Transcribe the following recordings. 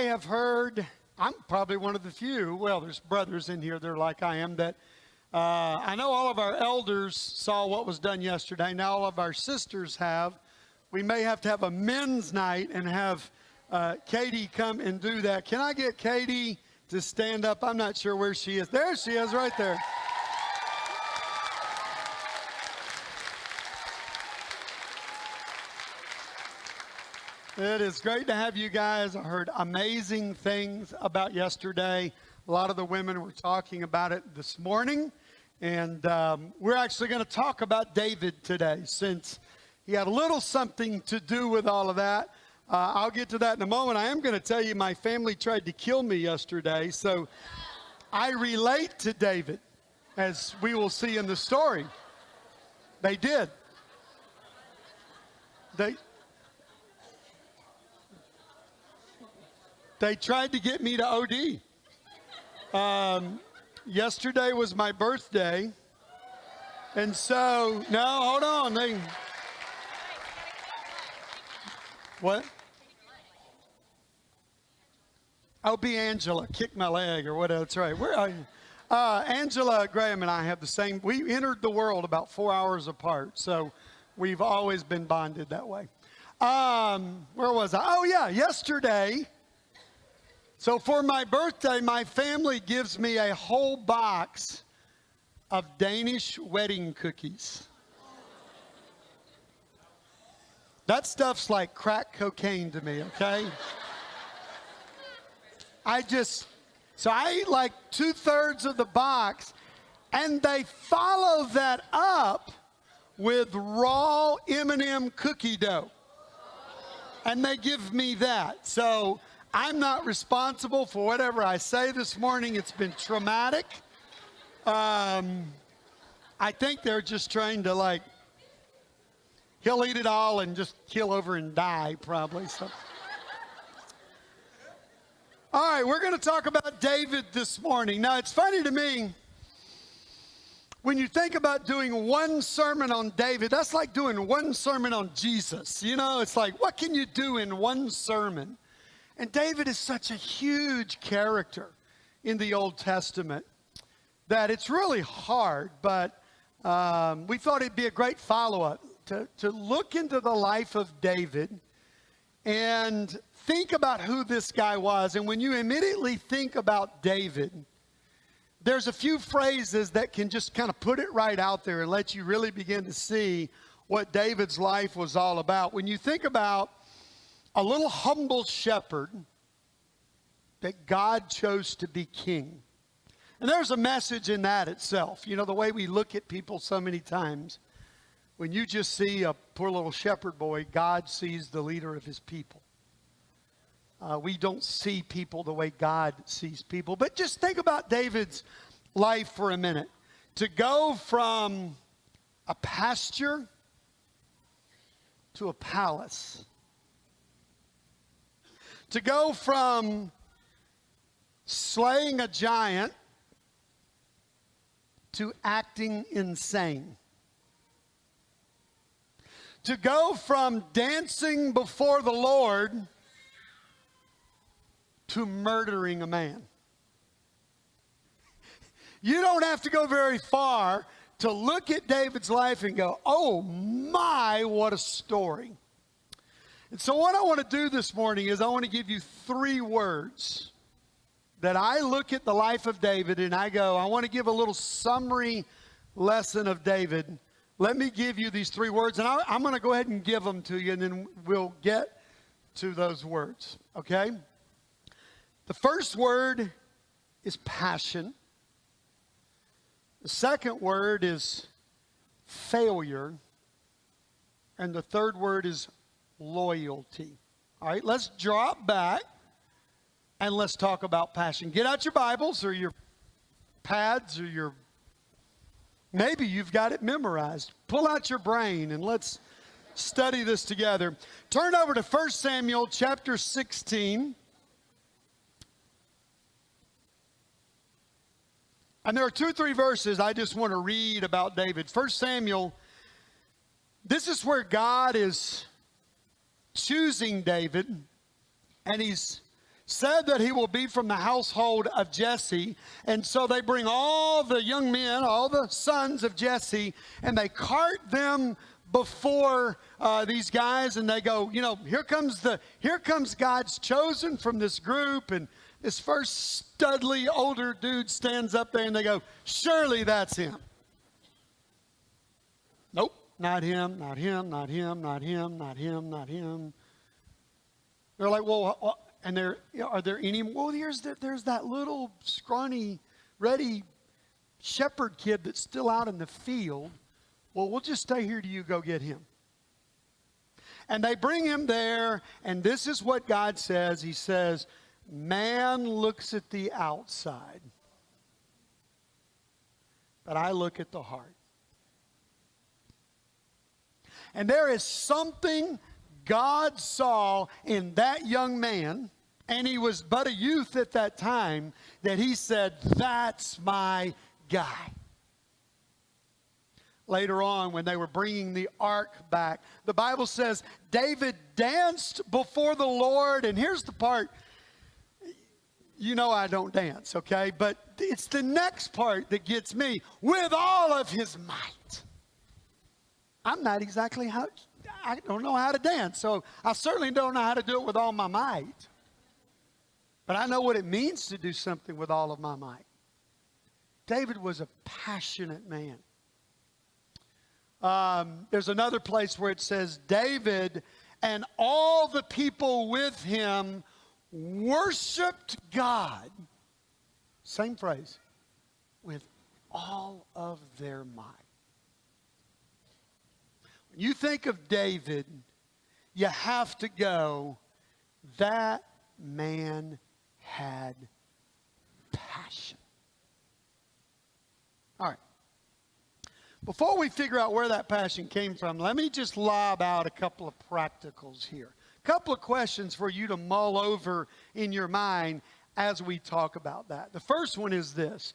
have heard, I'm probably one of the few, well, there's brothers in here, they're like I am, that I know all of our elders saw what was done yesterday. Now all of our sisters have. We may have to have a men's night and have Katie come and do that. Can I get Katie to stand up? I'm not sure where she is. There she is, right there. It is great to have you guys. I heard amazing things about yesterday. A lot of the women were talking about it this morning. And we're actually going to talk about David today, since he had a little something to do with all of that. I'll get to that in a moment. I am going to tell you my family tried to kill me yesterday. So I relate to David, as we will see in the story. They did. They tried to get me to OD. Yesterday was my birthday. And so, no, hold on. What? Oh, be Angela. Kick my leg or whatever. That's right. Angela Graham and I have the same. We entered the world about 4 hours apart. So we've always been bonded that way. Where was I? Oh, yeah, yesterday. So for my birthday, my family gives me a whole box of Danish wedding cookies. That stuff's like crack cocaine to me, okay? So I ate like 2/3 of the box, and they follow that up with raw M&M cookie dough. And they give me that. So I'm not responsible for whatever I say this morning. It's been traumatic. I think they're just trying to he'll eat it all and just keel over and die probably. So. All right, we're going to talk about David this morning. Now, it's funny to me, when you think about doing one sermon on David, that's like doing one sermon on Jesus. You know, it's like, what can you do in one sermon? And David is such a huge character in the Old Testament that it's really hard, but we thought it'd be a great follow-up to look into the life of David and think about who this guy was. And when you immediately think about David, there's a few phrases that can just kind of put it right out there and let you really begin to see what David's life was all about. When you think about a little humble shepherd that God chose to be king. And there's a message in that itself. You know, the way we look at people so many times. When you just see a poor little shepherd boy, God sees the leader of his people. We don't see people the way God sees people. But just think about David's life for a minute. To go from a pasture to a palace. To go from slaying a giant to acting insane. To go from dancing before the Lord to murdering a man. You don't have to go very far to look at David's life and go, oh my, what a story. And so what I want to do this morning is I want to give you 3 words that I look at the life of David and I go, I want to give a little summary lesson of David. Let me give you these 3 words, and I'm going to go ahead and give them to you, and then we'll get to those words, okay? The first word is passion. The second word is failure. And the third word is loyalty. All right, let's drop back and let's talk about passion. Get out your Bibles or your pads or maybe you've got it memorized. Pull out your brain and let's study this together. Turn over to 1 Samuel chapter 16. And there are 2-3 verses I just want to read about David. 1 Samuel, this is where God is choosing David, and he's said that he will be from the household of Jesse. And so they bring all the young men, all the sons of Jesse, and they cart them before these guys, and they go, you know, here comes God's chosen from this group. And this first studly older dude stands up there, and they go, surely that's him. Nope, not him, not him, not him, not him, not him, not him. They're like, well, and are there any? Well, there's that little scrawny, ruddy shepherd kid that's still out in the field. Well, we'll just stay here till you go get him. And they bring him there, and this is what God says. He says, man looks at the outside, but I look at the heart. And there is something God saw in that young man, and he was but a youth at that time, that he said, that's my guy. Later on, when they were bringing the ark back, the Bible says David danced before the Lord. And here's the part, you know I don't dance, okay? But it's the next part that gets me. With all of his might. I'm not exactly I don't know how to dance, so I certainly don't know how to do it with all my might. But I know what it means to do something with all of my might. David was a passionate man. There's another place where it says, David and all the people with him worshiped God. Same phrase. With all of their might. When you think of David, you have to go, that man had passion. All right. Before we figure out where that passion came from, let me just lob out a couple of practicals here. A couple of questions for you to mull over in your mind as we talk about that. The first one is this.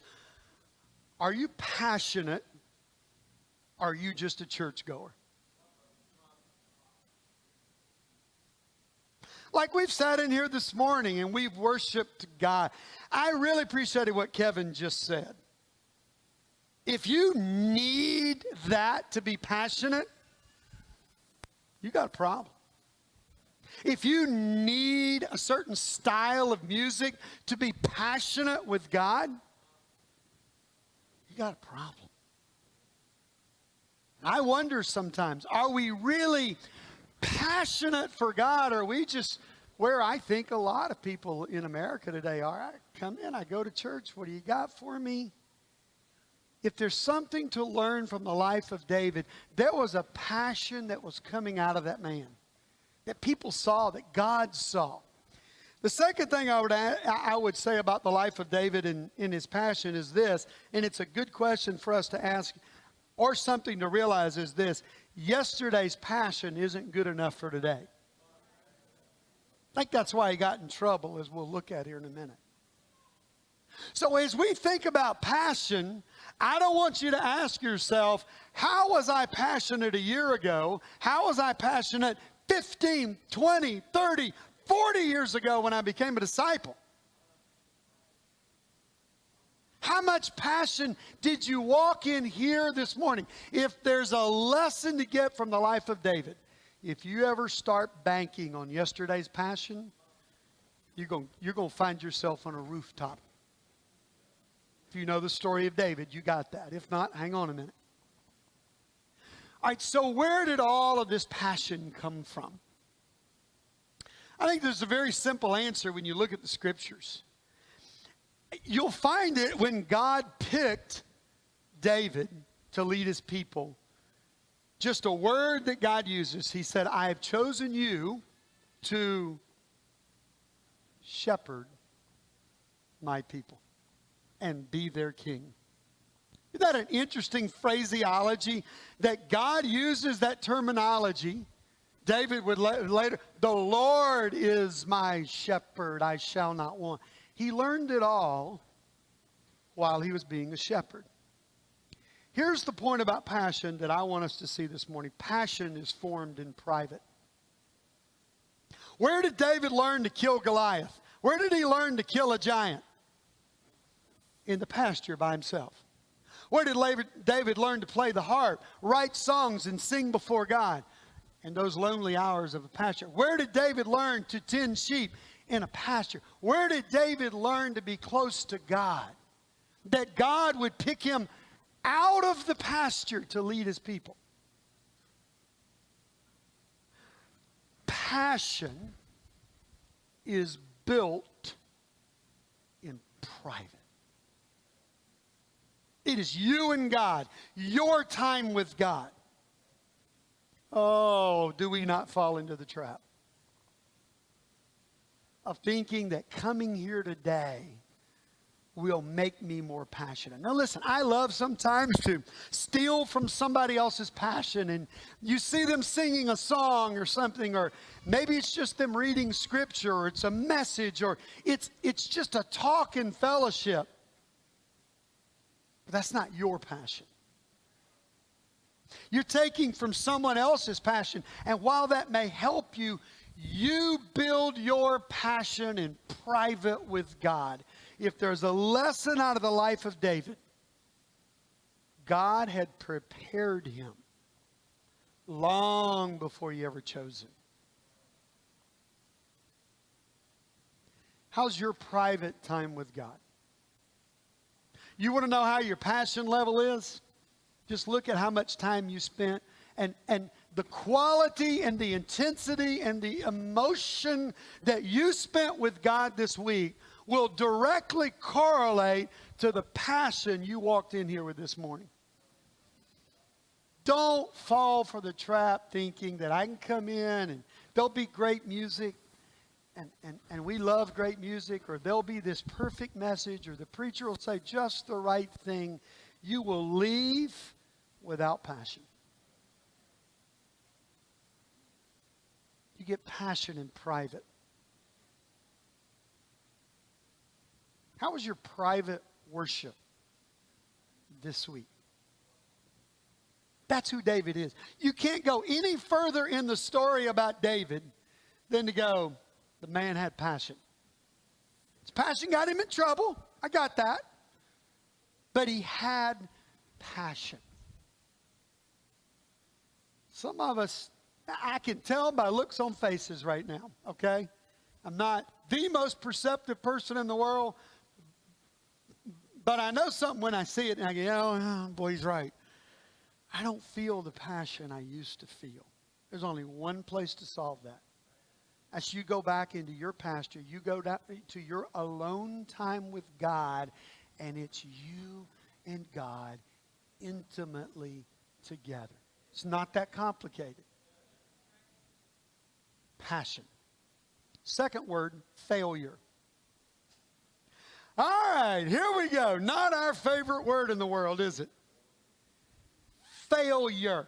Are you passionate? Or are you just a churchgoer? Like we've sat in here this morning and we've worshiped God. I really appreciated what Kevin just said. If you need that to be passionate, you got a problem. If you need a certain style of music to be passionate with God, you got a problem. I wonder sometimes, are we really passionate for God, or are we just where I think a lot of people in America today are? I come in, I go to church, what do you got for me? If there's something to learn from the life of David, there was a passion that was coming out of that man, that people saw, that God saw. The second thing I would say about the life of David in his passion is this, and it's a good question for us to ask, or something to realize is this: yesterday's passion isn't good enough for today. I think that's why he got in trouble, as we'll look at here in a minute. So as we think about passion, I don't want you to ask yourself, how was I passionate a year ago? How was I passionate 15, 20, 30, 40 years ago when I became a disciple? How much passion did you walk in here this morning? If there's a lesson to get from the life of David, if you ever start banking on yesterday's passion, you're going to find yourself on a rooftop. If you know the story of David, you got that. If not, hang on a minute. All right, so where did all of this passion come from? I think there's a very simple answer when you look at the scriptures. You'll find it when God picked David to lead his people. Just a word that God uses. He said, I have chosen you to shepherd my people and be their king. Isn't that an interesting phraseology that God uses that terminology? David would later, the Lord is my shepherd, I shall not want. He learned it all while he was being a shepherd. Here's the point about passion that I want us to see this morning. Passion is formed in private. Where did David learn to kill Goliath? Where did he learn to kill a giant? In the pasture by himself. Where did David learn to play the harp, write songs, and sing before God? In those lonely hours of a pasture. Where did David learn to tend sheep? In a pasture. Where did David learn to be close to God? That God would pick him out of the pasture to lead his people. Passion is built in private. It is you and God, your time with God. Oh, do we not fall into the trap of thinking that coming here today will make me more passionate? Now listen, I love sometimes to steal from somebody else's passion, and you see them singing a song or something, or maybe it's just them reading scripture, or it's a message, or it's just a talk in fellowship. But that's not your passion. You're taking from someone else's passion, and while that may help you, you build your passion in private with God. If there's a lesson out of the life of David, God had prepared him long before he ever chose him. How's your private time with God? You want to know how your passion level is? Just look at how much time you spent, and the quality and the intensity and the emotion that you spent with God this week will directly correlate to the passion you walked in here with this morning. Don't fall for the trap thinking that I can come in and there'll be great music, and we love great music, or there'll be this perfect message, or the preacher will say just the right thing. You will leave without passion. You get passion in private. How was your private worship this week? That's who David is. You can't go any further in the story about David than to go, the man had passion. His passion got him in trouble. I got that. But he had passion. Some of us, I can tell by looks on faces right now, okay? I'm not the most perceptive person in the world, but I know something when I see it, and I go, oh, boy, he's right. I don't feel the passion I used to feel. There's only one place to solve that. As you go back into your pasture, you go down to your alone time with God, and it's you and God intimately together. It's not that complicated. Passion. Second word, failure. All right, here we go. Not our favorite word in the world, is it? Failure.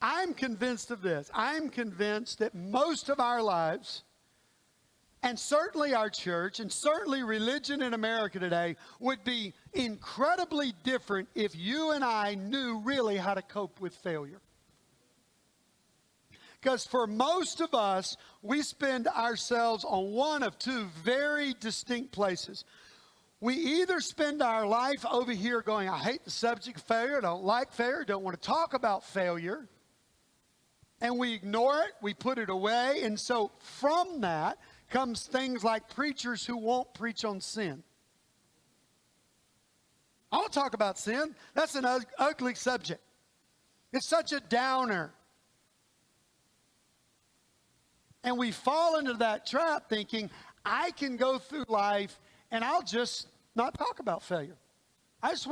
I'm convinced of this. I'm convinced that most of our lives, and certainly our church, and certainly religion in America today, would be incredibly different if you and I knew really how to cope with failure. Because for most of us, we spend ourselves on one of two very distinct places. We either spend our life over here going, I hate the subject of failure, I don't like failure, don't want to talk about failure. And we ignore it, we put it away. And so from that comes things like preachers who won't preach on sin. I won't talk about sin. That's an ugly subject. It's such a downer. And we fall into that trap thinking, I can go through life and I'll just not talk about failure. I just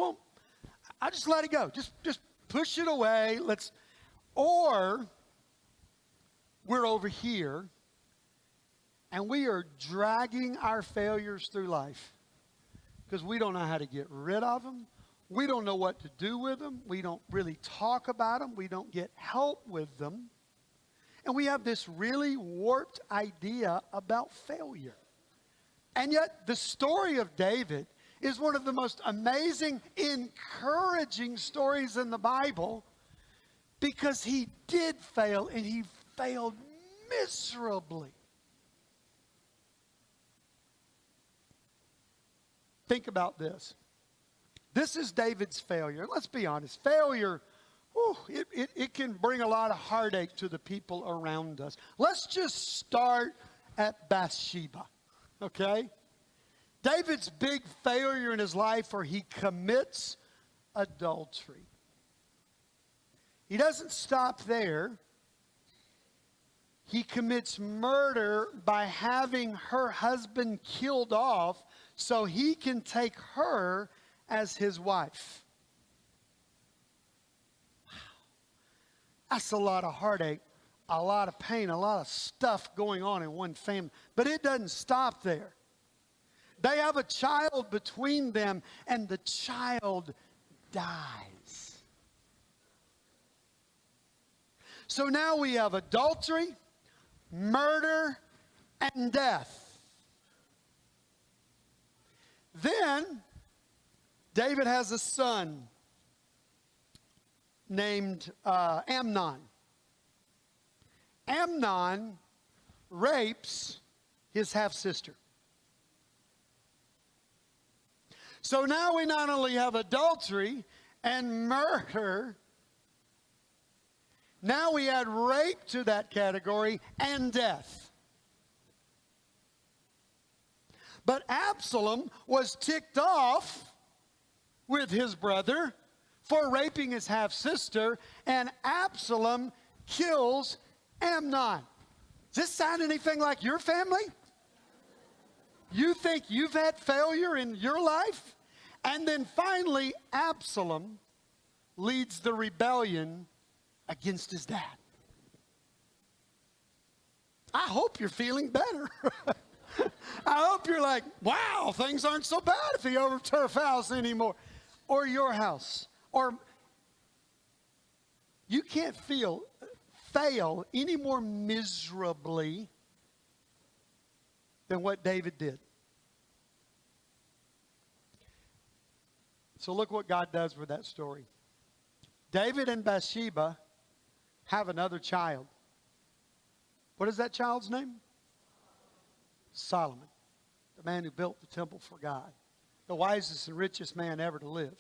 let it go. Just push it away. Or we're over here and we are dragging our failures through life because we don't know how to get rid of them. We don't know what to do with them. We don't really talk about them. We don't get help with them. And we have this really warped idea about failure. And yet the story of David is one of the most amazing, encouraging stories in the Bible because he did fail, and he failed miserably. think about this. This is David's failure. Let's be honest. Failure, it can bring a lot of heartache to the people around us. Let's just start at Bathsheba, okay? David's big failure in his life, where he commits adultery. He doesn't stop there. He commits murder by having her husband killed off so he can take her as his wife. Wow. That's a lot of heartache, a lot of pain, a lot of stuff going on in one family. But it doesn't stop there. They have a child between them, and the child dies. So now we have adultery, murder, and death. Then David has a son named Amnon. Amnon rapes his half-sister. So now we not only have adultery and murder, now we add rape to that category and death. But Absalom was ticked off with his brother for raping his half-sister, and Absalom kills Amnon. Does this sound anything like your family? You think you've had failure in your life? And then finally, Absalom leads the rebellion against his dad. I hope you're feeling better. I hope you're like, wow, things aren't so bad at the Overturf house anymore. Or your house. Or you can't fail any more miserably than what David did. So look what God does with that story. David and Bathsheba have another child. What is that child's name? Solomon, the man who built the temple for God, the wisest and richest man ever to live.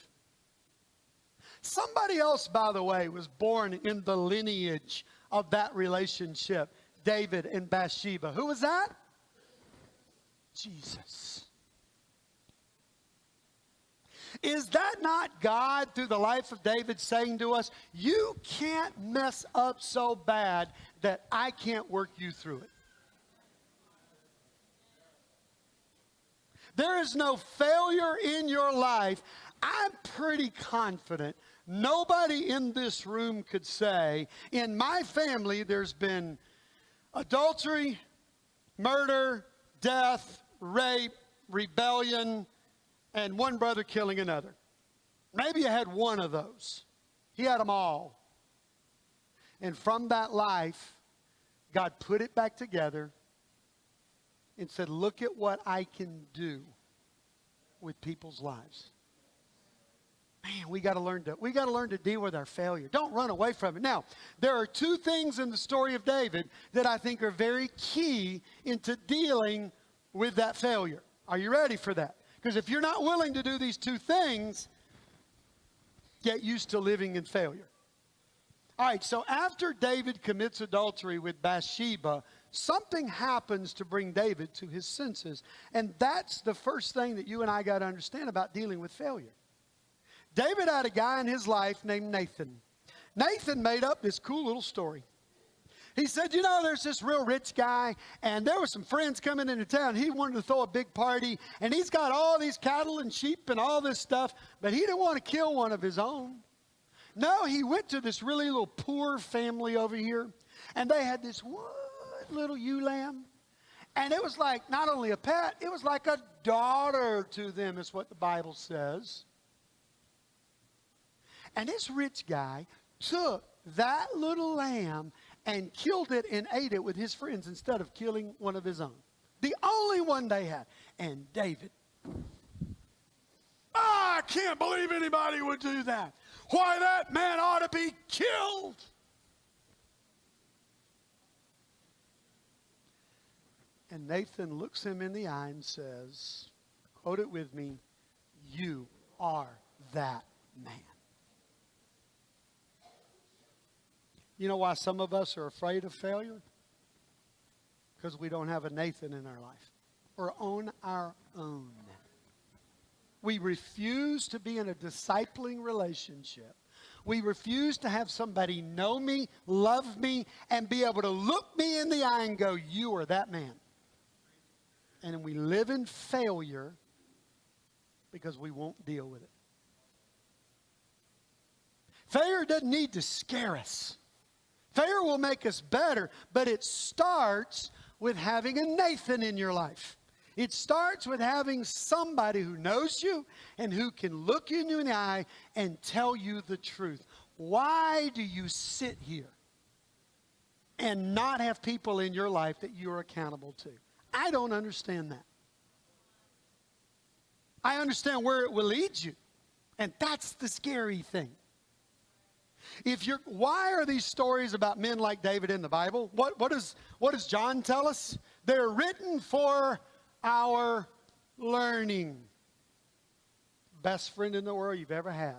Somebody else, by the way, was born in the lineage of that relationship, David and Bathsheba. Who was that? Jesus. Is that not God, through the life of David, saying to us, you can't mess up so bad that I can't work you through it? There is no failure in your life. I'm pretty confident nobody in this room could say, in my family there's been adultery, murder, death, rape, rebellion, and one brother killing another. Maybe you had one of those. He had them all. And from that life, God put it back together and said, look at what I can do with people's lives. Man, we got to learn to deal with our failure. Don't run away from it. Now, there are two things in the story of David that I think are very key into dealing with that failure. Are you ready for that? Because if you're not willing to do these two things, get used to living in failure. All right, so after David commits adultery with Bathsheba, something happens to bring David to his senses. And that's the first thing that you and I got to understand about dealing with failure. David had a guy in his life named Nathan. Nathan made up this cool little story. He said, you know, there's this real rich guy, and there were some friends coming into town. He wanted to throw a big party, and he's got all these cattle and sheep and all this stuff, but he didn't want to kill one of his own. No, he went to this really little poor family over here, and they had this one little ewe lamb, and it was like not only a pet, it was like a daughter to them, is what the Bible says. And this rich guy took that little lamb and killed it and ate it with his friends instead of killing one of his own. The only one they had. And David, I can't believe anybody would do that. Why, that man ought to be killed. And Nathan looks him in the eye and says, quote it with me, you are that man. You know why some of us are afraid of failure? Because we don't have a Nathan in our life. We're on our own. We refuse to be in a discipling relationship. We refuse to have somebody know me, love me, and be able to look me in the eye and go, you are that man. And we live in failure because we won't deal with it. Failure doesn't need to scare us. Failure will make us better, but it starts with having a Nathan in your life. It starts with having somebody who knows you and who can look you in the eye and tell you the truth. Why do you sit here and not have people in your life that you're accountable to? I don't understand that. I understand where it will lead you, and that's the scary thing. Why are these stories about men like David in the Bible? What does John tell us? They're written for our learning. Best friend in the world you've ever had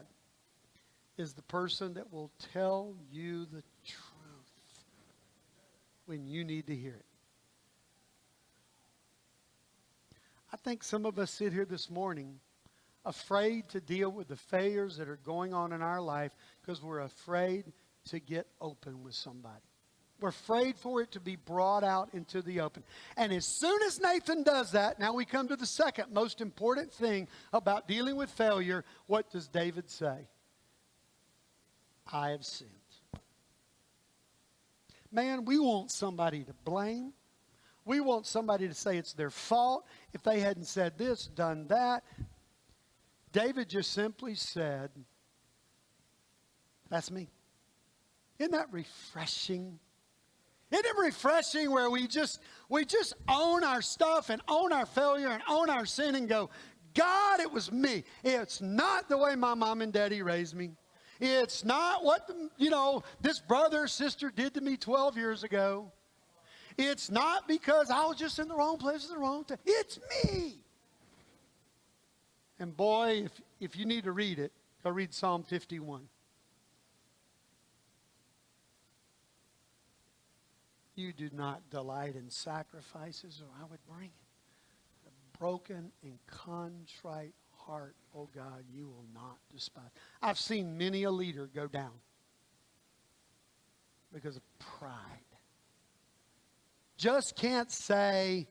is the person that will tell you the truth when you need to hear it. I think some of us sit here this morning afraid to deal with the failures that are going on in our life because we're afraid to get open with somebody. We're afraid for it to be brought out into the open. And as soon as Nathan does that, now we come to the second most important thing about dealing with failure. What does David say? I have sinned. Man, we want somebody to blame. We want somebody to say it's their fault if they hadn't said this, done that. David just simply said, that's me. Isn't that refreshing? Isn't it refreshing where we just own our stuff and own our failure and own our sin and go, God, it was me. It's not the way my mom and daddy raised me. It's not what, this brother or sister did to me 12 years ago. It's not because I was just in the wrong place at the wrong time. It's me. And boy, if you need to read it, go read Psalm 51. You do not delight in sacrifices, or I would bring it. A broken and contrite heart, oh God, you will not despise. I've seen many a leader go down because of pride. Just can't say,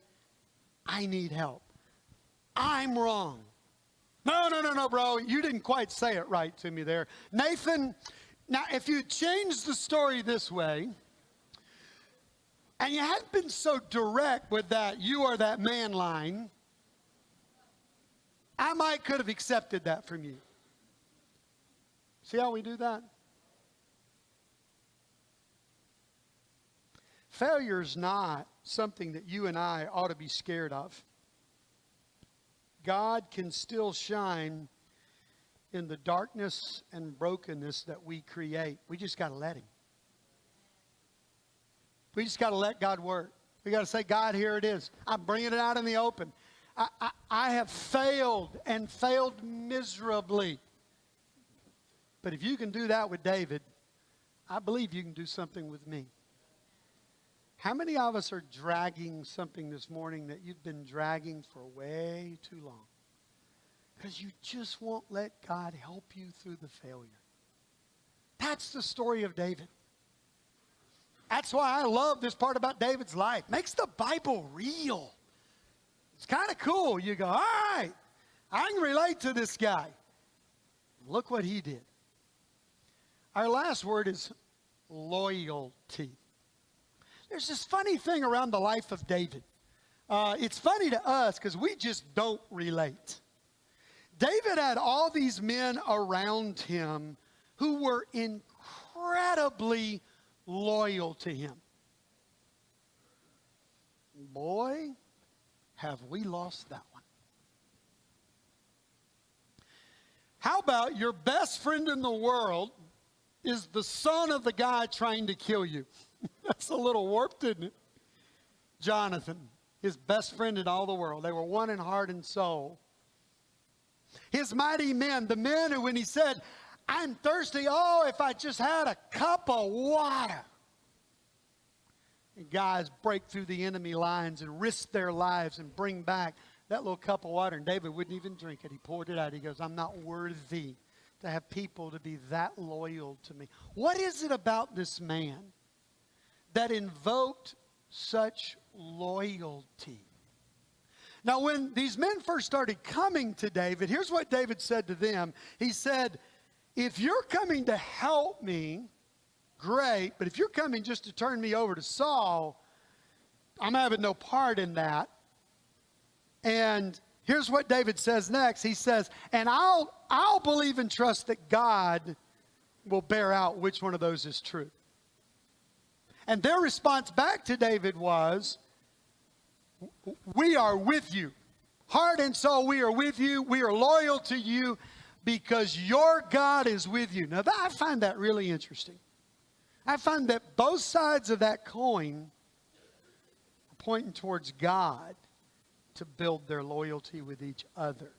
I need help. I'm wrong. No, bro. You didn't quite say it right to me there. Nathan, now if you change the story this way, and you hadn't been so direct with that, you are that man line, I could have accepted that from you. See how we do that? Failure is not something that you and I ought to be scared of. God can still shine in the darkness and brokenness that we create. We just got to let him. We just got to let God work. We got to say, God, here it is. I'm bringing it out in the open. I have failed and failed miserably. But if you can do that with David, I believe you can do something with me. How many of us are dragging something this morning that you've been dragging for way too long? Because you just won't let God help you through the failure. That's the story of David. That's why I love this part about David's life. Makes the Bible real. It's kind of cool. You go, all right, I can relate to this guy. Look what he did. Our last word is loyalty. There's this funny thing around the life of David. It's funny to us because we just don't relate. David had all these men around him who were incredibly loyal to him. Boy, have we lost that one. How about your best friend in the world is the son of the guy trying to kill you? That's a little warped, isn't it? Jonathan, his best friend in all the world. They were one in heart and soul. His mighty men, the men who when he said, I'm thirsty, oh, if I just had a cup of water. And guys break through the enemy lines and risk their lives and bring back that little cup of water. And David wouldn't even drink it. He poured it out. He goes, I'm not worthy to have people to be that loyal to me. What is it about this man that invoked such loyalty? Now, when these men first started coming to David, here's what David said to them. He said, if you're coming to help me, great. But if you're coming just to turn me over to Saul, I'm having no part in that. And here's what David says next. He says, and I'll believe and trust that God will bear out which one of those is true. And their response back to David was, we are with you. Heart and soul, we are with you. We are loyal to you because your God is with you. Now, I find that really interesting. I find that both sides of that coin are pointing towards God to build their loyalty with each other.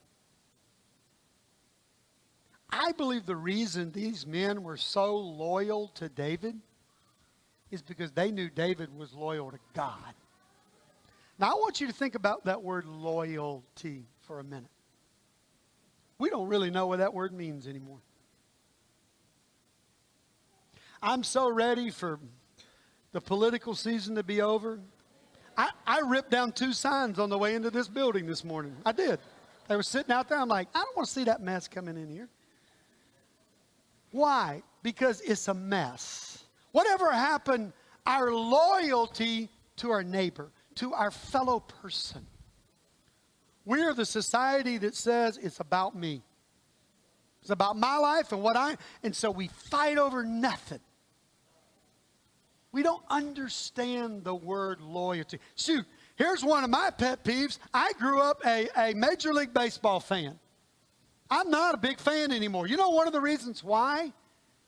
I believe the reason these men were so loyal to David is because they knew David was loyal to God. Now, I want you to think about that word loyalty for a minute. We don't really know what that word means anymore. I'm so ready for the political season to be over. I ripped down 2 signs on the way into this building this morning. I did. They were sitting out there. I'm like, I don't want to see that mess coming in here. Why? Because it's a mess. Whatever happened, our loyalty to our neighbor, to our fellow person. We are the society that says it's about me. It's about my life and so we fight over nothing. We don't understand the word loyalty. Shoot, here's one of my pet peeves. I grew up a Major League Baseball fan. I'm not a big fan anymore. You know one of the reasons why?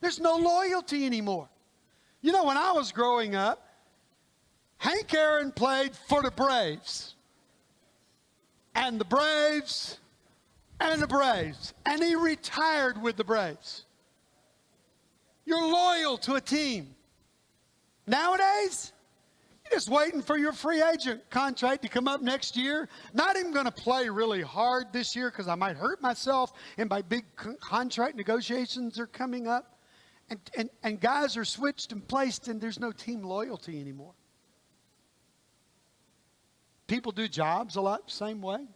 There's no loyalty anymore. You know, when I was growing up, Hank Aaron played for the Braves. And the Braves, and the Braves. And he retired with the Braves. You're loyal to a team. Nowadays, you're just waiting for your free agent contract to come up next year. Not even going to play really hard this year because I might hurt myself and my big contract negotiations are coming up. And guys are switched and placed and there's no team loyalty anymore. People do jobs a lot the same way.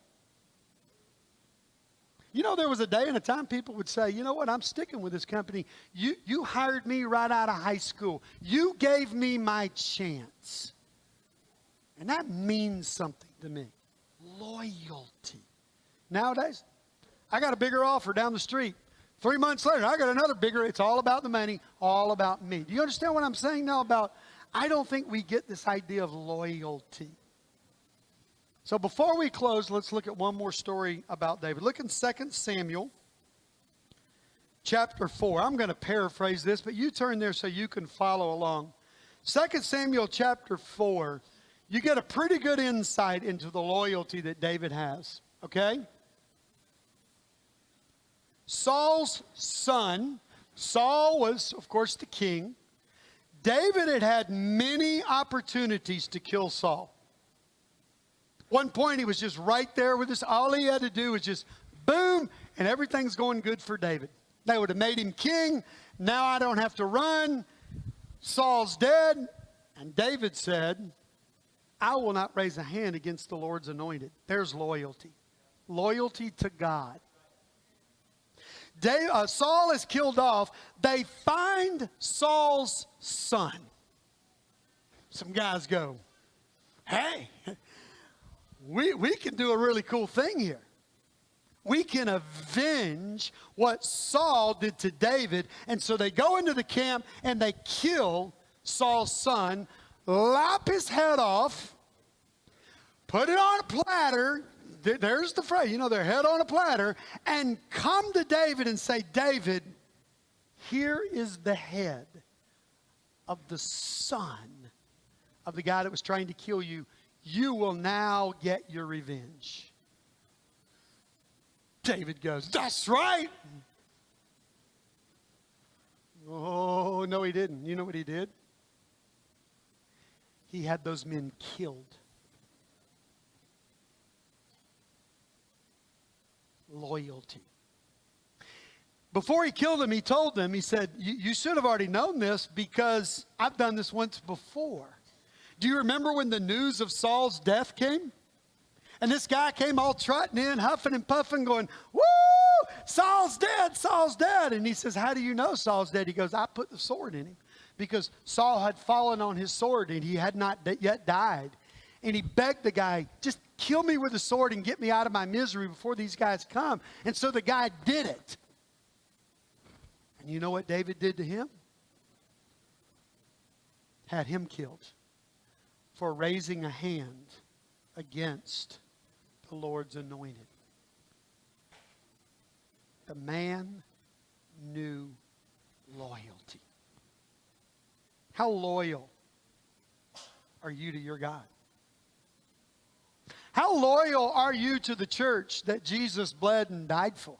You know, there was a day and a time people would say, you know what, I'm sticking with this company. You hired me right out of high school. You gave me my chance. And that means something to me. Loyalty. Nowadays, I got a bigger offer down the street. 3 months later, I got another bigger. It's all about the money, all about me. Do you understand what I'm saying now about, I don't think we get this idea of loyalty. So before we close, let's look at one more story about David. Look in 2 Samuel chapter 4. I'm going to paraphrase this, but you turn there so you can follow along. 2 Samuel chapter 4, you get a pretty good insight into the loyalty that David has, okay? Saul's son, Saul was, of course, the king. David had had many opportunities to kill Saul. One point, he was just right there with us. All he had to do was just boom, and everything's going good for David. They would have made him king. Now I don't have to run. Saul's dead. And David said, I will not raise a hand against the Lord's anointed. There's loyalty. Loyalty to God. Saul is killed off. They find Saul's son. Some guys go, hey, we can do a really cool thing here. We can avenge what Saul did to David. And so they go into the camp and they kill Saul's son, lop his head off, put it on a platter. There's the phrase, you know, their head on a platter, and come to David and say, David, here is the head of the son of the guy that was trying to kill you. You will now get your revenge. David goes, that's right. Oh, no, he didn't. You know what he did? He had those men killed. Loyalty. Before he killed them, he told them, he said, you should have already known this because I've done this once before. Do you remember when the news of Saul's death came? And this guy came all trotting in, huffing and puffing, going, woo, Saul's dead, Saul's dead. And he says, how do you know Saul's dead? He goes, I put the sword in him. Because Saul had fallen on his sword and he had not yet died. And he begged the guy, just kill me with a sword and get me out of my misery before these guys come. And so the guy did it. And you know what David did to him? Had him killed for raising a hand against the Lord's anointed. The man knew loyalty. How loyal are you to your God? How loyal are you to the church that Jesus bled and died for?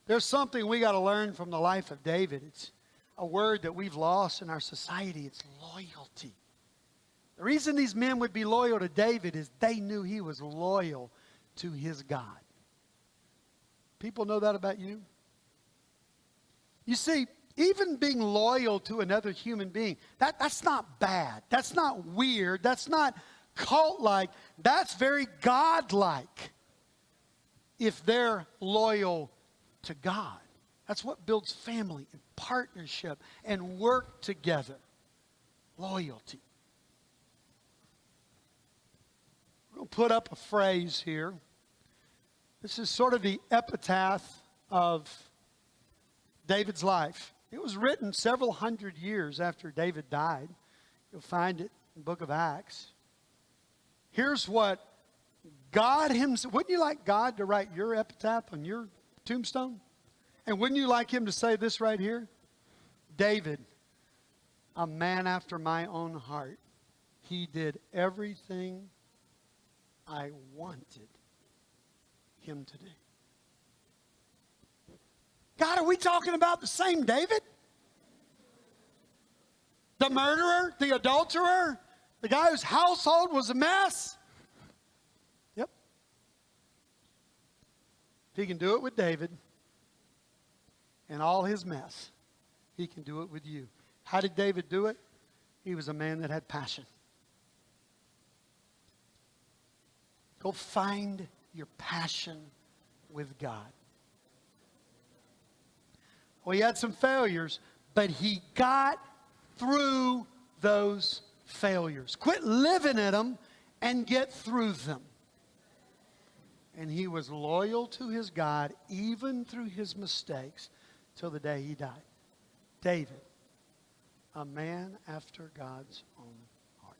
There's something we got to learn from the life of David. It's a word that we've lost in our society. It's loyalty. The reason these men would be loyal to David is they knew he was loyal to his God. People know that about you? You see, even being loyal to another human being, that's not bad. That's not weird. That's not cult-like. That's very God-like if they're loyal to God. That's what builds family and partnership and work together. Loyalty. We're going to put up a phrase here. This is sort of the epitaph of David's life. It was written several hundred years after David died. You'll find it in the book of Acts. Here's what God himself, wouldn't you like God to write your epitaph on your tombstone? And wouldn't you like him to say this right here? David, a man after my own heart. He did everything I wanted him to do. God, are we talking about the same David? The murderer, the adulterer, the guy whose household was a mess? Yep. If he can do it with David and all his mess, he can do it with you. How did David do it? He was a man that had passion. Go find your passion with God. Well, he had some failures, but he got through those failures. Quit living in them and get through them. And he was loyal to his God even through his mistakes till the day he died. David, a man after God's own heart.